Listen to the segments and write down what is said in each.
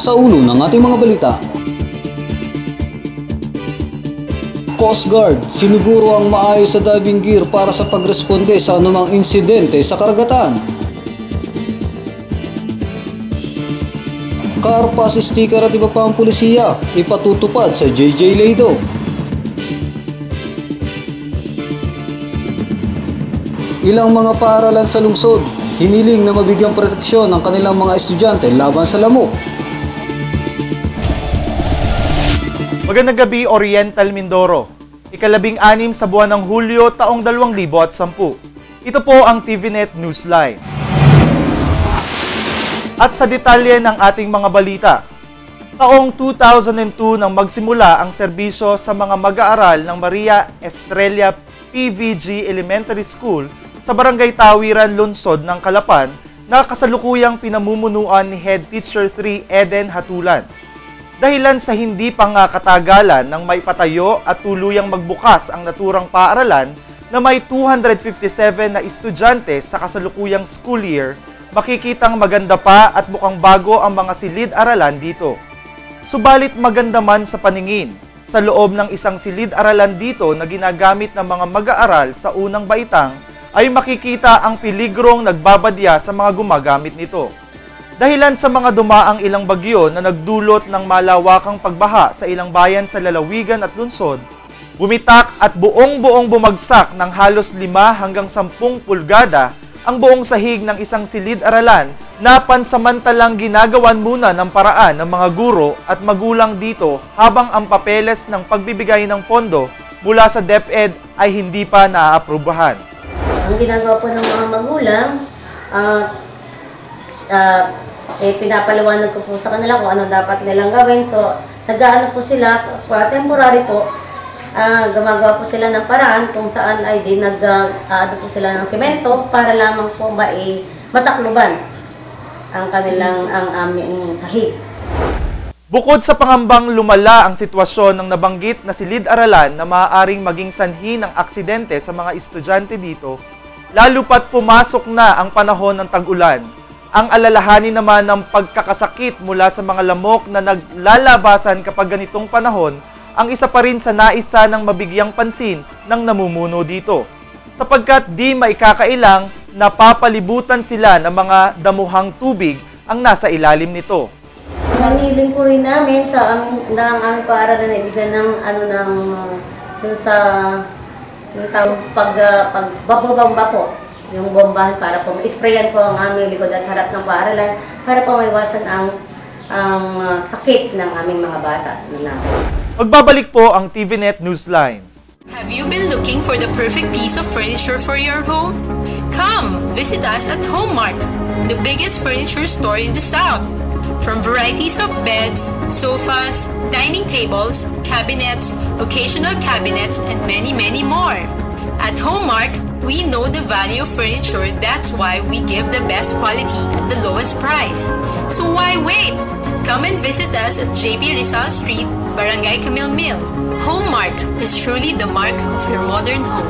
sa ulo ng ating mga balita. Coast Guard, siniguro ang maayos sa diving gear para sa pagresponde sa anumang insidente sa karagatan. Car pass sticker at iba pa ang pulisiya, ipatutupad sa JJ Lado. Ilang mga paaralan sa lungsod, hiniling na mabigyang proteksyon ang kanilang mga estudyante laban sa lamok. Magandang gabi, Oriental Mindoro. Ika-16 sa buwan ng Hulyo taong 2010. Ito po ang TVNet Newsline. At sa detalye ng ating mga balita, taong 2002 nang magsimula ang serbisyo sa mga mag-aaral ng Maria Estrella PVG Elementary School sa Barangay Tawiran, Lungsod ng Calapan na kasalukuyang pinamumunuan ni Head Teacher 3 Eden Hatulan. Dahilan sa hindi pa nga katagalan ng maipatayo at tuluyang magbukas ang naturang paaralan na may 257 na estudyante sa kasalukuyang school year, makikitang maganda pa at mukhang bago ang mga silid-aralan dito. Subalit maganda man sa paningin, sa loob ng isang silid-aralan dito na ginagamit ng mga mag-aaral sa unang baitang ay makikita ang peligrong nagbabadya sa mga gumagamit nito. Dahilan sa mga dumaang ilang bagyo na nagdulot ng malawakang pagbaha sa ilang bayan sa lalawigan at lungsod, bumitak at buong-buong bumagsak ng halos 5 hanggang 10 pulgada ang buong sahig ng isang silid-aralan na pansamantalang ginagawan muna ng paraan ng mga guro at magulang dito habang ang papeles ng pagbibigay ng pondo mula sa DepEd ay hindi pa naaaprubahan. Ang ginagawa po ng mga magulang, pinapaliwanag ko po sa kanila kung ano dapat nilang gawin. So, nag-aano po sila, for temporary po, gumagawa po sila ng paraan kung saan ay nag-aano po sila ng semento para lamang po matakluban ang aming sahig. Bukod sa pangambang lumala ang sitwasyon ng nabanggit na silid-aralan na maaaring maging sanhi ng aksidente sa mga estudyante dito, lalo pat pumasok na ang panahon ng tag-ulan. Ang alalahanin naman ng pagkakasakit mula sa mga lamok na naglalabasan kapag ganitong panahon ang isa pa rin sa naisa ng mabigyang pansin ng namumuno dito. Sapagkat di maikakailang napapalibutan sila ng mga damuhang tubig ang nasa ilalim nito. Hiniling po rin namin sa aming paaralan na ibigay ng pagbabamba po. Yung bombahan para po ma-sprayan po ang aming likod at harap ng paaralan para po maiwasan ang sakit ng aming mga bata. Magbabalik po ang TVNet Newsline. Have you been looking for the perfect piece of furniture for your home? Come, visit us at Homemark, the biggest furniture store in the South. From varieties of beds, sofas, dining tables, cabinets, occasional cabinets, and many, many more. At Homemark, we know the value of furniture, that's why we give the best quality at the lowest price. So why wait? Come and visit us at JB Rizal Street, Barangay Camille Mill. Homemark is truly the mark of your modern home.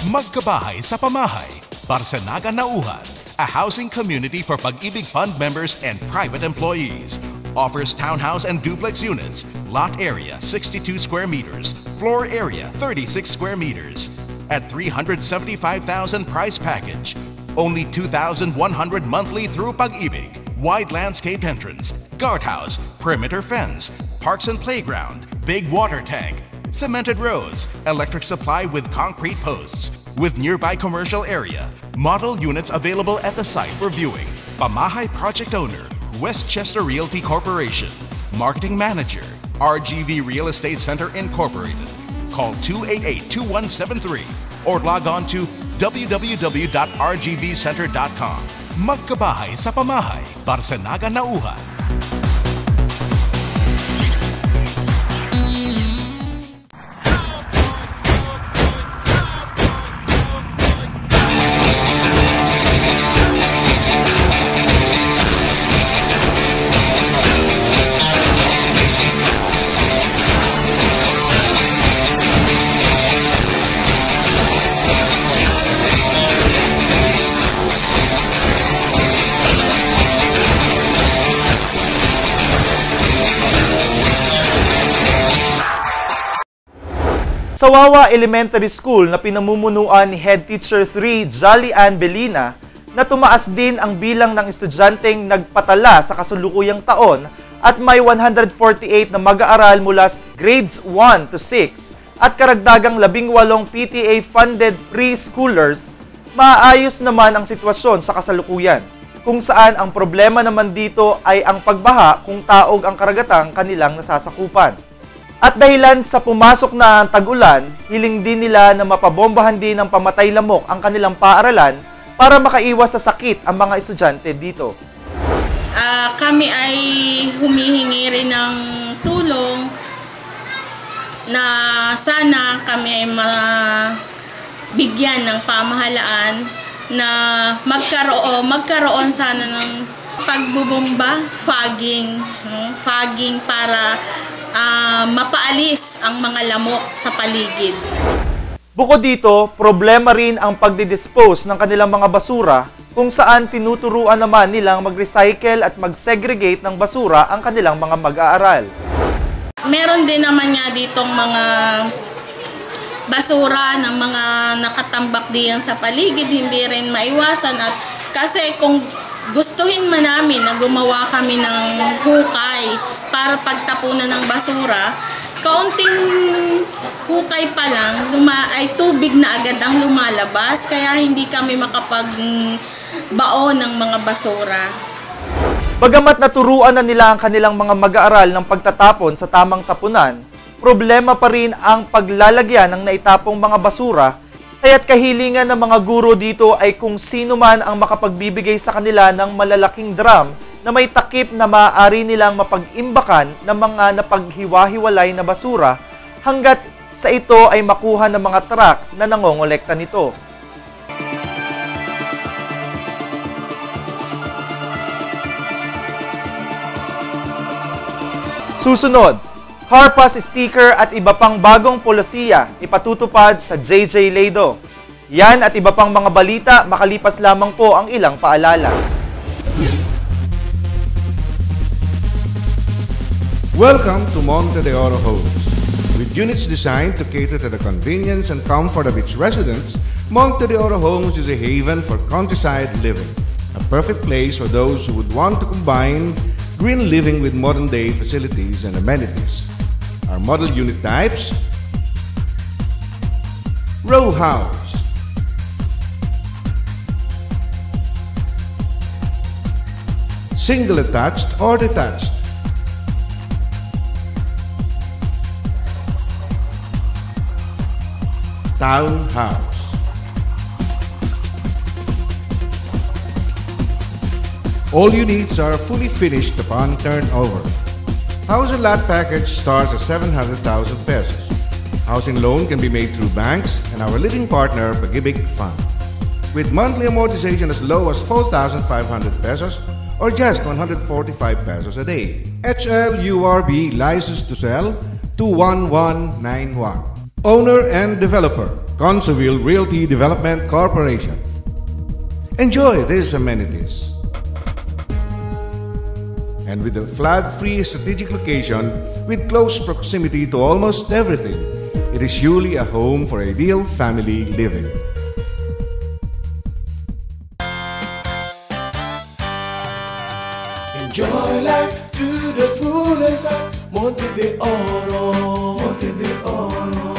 Magkabahay sa pamahay, Barsanaga Nauhan, a housing community for Pag-ibig Fund members and private employees. Offers townhouse and duplex units, lot area 62 square meters, floor area 36 square meters. At 375,000 price package, only 2,100 monthly through Pag-ibig. Wide landscaped entrance, guardhouse, perimeter fence, parks and playground, big water tank, cemented roads, electric supply with concrete posts, with nearby commercial area. Model units available at the site for viewing. Pamahay project owner, Westchester Realty Corporation. Marketing Manager, RGV Real Estate Center Incorporated. Call 288-2173 or log on to www.rgvcenter.com. Magkabahay sa pamahay, Barsanaga Nauhan. Sa Wawa Elementary School na pinamumunuan ni Head Teacher 3 Jolly Ann Belina, na tumaas din ang bilang ng estudyanteng nagpatala sa kasalukuyang taon at may 148 na mag-aaral mula grades 1 to 6 at karagdagang 18 PTA-funded preschoolers, maayos naman ang sitwasyon sa kasalukuyan, kung saan ang problema naman dito ay ang pagbaha kung taog ang karagatang kanilang nasasakupan. At dahilan sa pumasok na tag-ulan, hiling din nila na mapabombahan din ng pamatay lamok ang kanilang paaralan para makaiwas sa sakit ang mga estudyante dito. Kami ay humihingi rin ng tulong na sana kami ay mabigyan ng pamahalaan na magkaroon sana ng pagbubomba, fogging para mapaalis ang mga lamok sa paligid. Bukod dito, problema rin ang pagdidispose ng kanilang mga basura kung saan tinuturuan naman nilang mag-recycle at mag-segregate ng basura ang kanilang mga mag-aaral. Meron din naman nga ditong mga basura ng mga nakatambak diyan sa paligid, hindi rin maiwasan. At kasi kung gustuhin man namin na gumawa kami ng hukay para pagtapunan ng basura, kaunting hukay pa lang, ay tubig na agad ang lumalabas, kaya hindi kami makapagbaon ng mga basura. Bagamat naturuan na nila ang kanilang mga mag-aaral ng pagtatapon sa tamang tapunan, problema pa rin ang paglalagyan ng naitapong mga basura, kaya't kahilingan ng mga guro dito ay kung sino man ang makapagbibigay sa kanila ng malalaking drum na may takip na maaari nilang mapag-imbakan ng mga napaghiwa-hiwalay na basura hanggat sa ito ay makuha ng mga truck na nangongolekta nito. Susunod, car pass sticker at iba pang bagong polisiya ipatutupad sa JJ Lado. Yan at iba pang mga balita, makalipas lamang po ang ilang paalala. Welcome to Monte de Oro Homes. With units designed to cater to the convenience and comfort of its residents, Monte de Oro Homes is a haven for countryside living. A perfect place for those who would want to combine green living with modern-day facilities and amenities. Our model unit types: row house, single attached or detached, townhouse, all units are fully finished upon turnover. House and lot package starts at 700,000 pesos. Housing loan can be made through banks and our leading partner, Pag-ibig Fund, with monthly amortization as low as 4,500 pesos or just 145 pesos a day. HLURB licensed to sell 21191. Owner and developer, Consoville Realty Development Corporation. Enjoy these amenities. And with a flood-free strategic location with close proximity to almost everything, it is surely a home for ideal family living. Enjoy life to the fullest at Monte de Oro, Monte de Oro.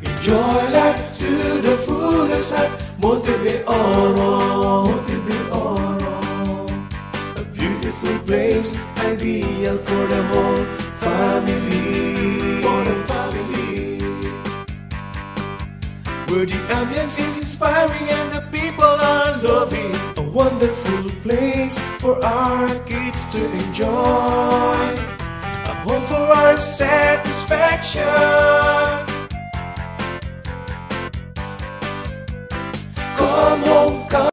Enjoy life to the fullest at Monte de Oro, Monte de Oro. A beautiful place, ideal for the whole family, for the family. Where the ambience is inspiring and the people are loving. A wonderful place for our kids to enjoy. A home for our satisfaction. Come home, come